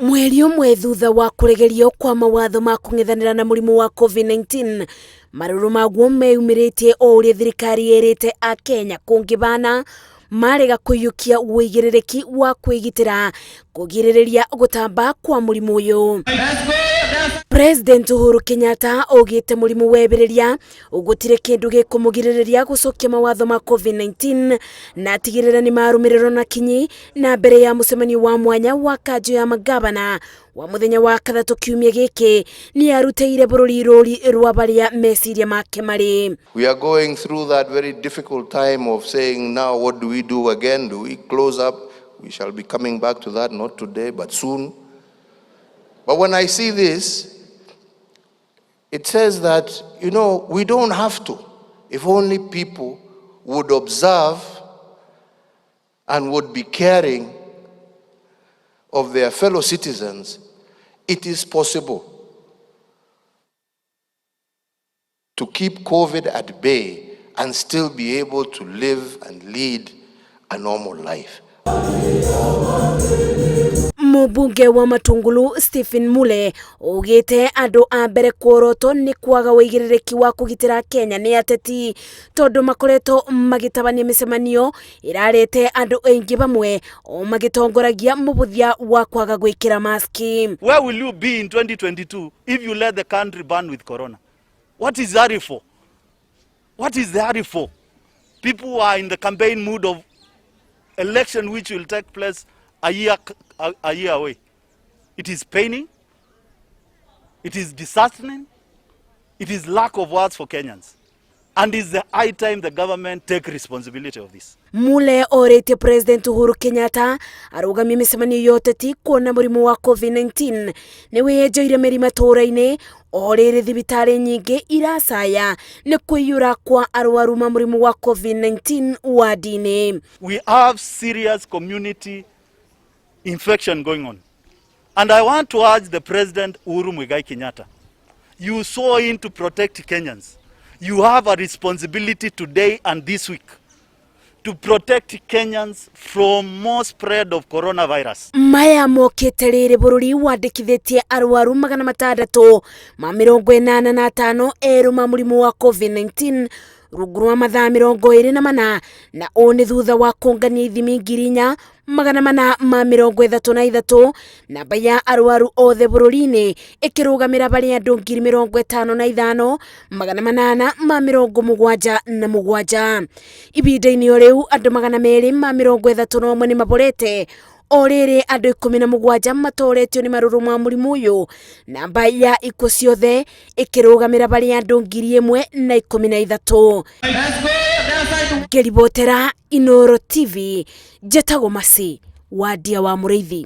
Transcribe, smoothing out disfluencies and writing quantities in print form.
Mweri ũmwe thutha wa kũregerio kwa mawatho ma kũng'ethanĩra na mũrimũ wa COVID-19, marũrũ maguo meyumĩrĩtie o ũrĩa thirikari yerĩte a Kenya kũngĩbana marega kũiyũkia wĩigĩrĩrĩki wa kwĩgitĩra kũgirĩrĩria gũtamba kwa mũrimũ ũyũ. President Uhuru Kenyatta augĩte mũrimũ wehĩrĩria gũtirĩ kĩndũ gĩkũmũgirĩrĩria gũcokia mawatho ma COVID-19 na atigĩrĩra nĩ marũmĩrĩrwo na kinyi na mbere ya mũcemanio wa mwanya wa kanjũ ya magavana wa mũthenya wa kathatũ kiumia gĩkĩ nĩ arutĩire bũrũri rũri rwa barĩa meciria make marĩ. We are going through that very difficult time of saying, now what do we do again? Do we close up? We shall be coming back to that, not today, but soon. But when I see this, it says that, we don't have to. If only people would observe and would be caring of their fellow citizens, it is possible to keep COVID at bay and still be able to live and lead a normal life. Mũmbunge wa Matungulu Stephen Mule augĩte andũ a mbere kuoroto nĩ kwaga wĩigĩrĩrĩki wa kũgitĩra Kenya nĩ ateti tondũ makoretwo magĩtabania mĩcemanio ĩrarete andũ aingĩ bamwe o magĩtongoragia mũbũthia wa kwaga gwĩkĩra maski. Where will you be in 2022 if you let the country burn with corona? What is that for? What is that for? People are in the campaign mood of election which will take place a year away. It is paining, it is disheartening, it is lack of words for Kenyans. And it's the high time the government take responsibility of this. Mule orete President Uhuru Kenyatta arugamia mĩcemanio yote ti kuona mũrimũ wa COVID-19 nĩ wĩyenjeire mĩrĩ matũũra-inĩ o rĩrĩ thibitarĩ nyingĩ iracaya nĩ kũiyũra kwa arwaru ma mũrimũ wa COVID-19 wadi-inĩ. We have serious community infection going on. And I want to urge the President Uhuru Muigai Kenyatta, you saw in to protect Kenyans. You have a responsibility today and this week to protect Kenyans from more spread of coronavirus. Maya mokĩte rĩrĩ bũrũri wandĩkithĩtie arwaru 685 erũ ma mũrimũ wa COVID-19 rungu rwa mathaa 24 na ũũ thutha wa kũngania ithimi 4,433 namba ya arwaru othe bũrũri-inĩ ĩkĩrũgamĩra barĩ andũ 55,877 ibinda-inĩ o rĩu andũ 231 nĩ maborete o rĩrĩ andũ 17 matoretio nĩ marũrũ ma mũrimũ ũyũ namba ya ikuũ ciothe ĩkĩrũgamĩra barĩ andũ 1,013. Ngĩribotera Inooro TV, Njĩtagwo Masi wa Ndia wa Mũrĩithi.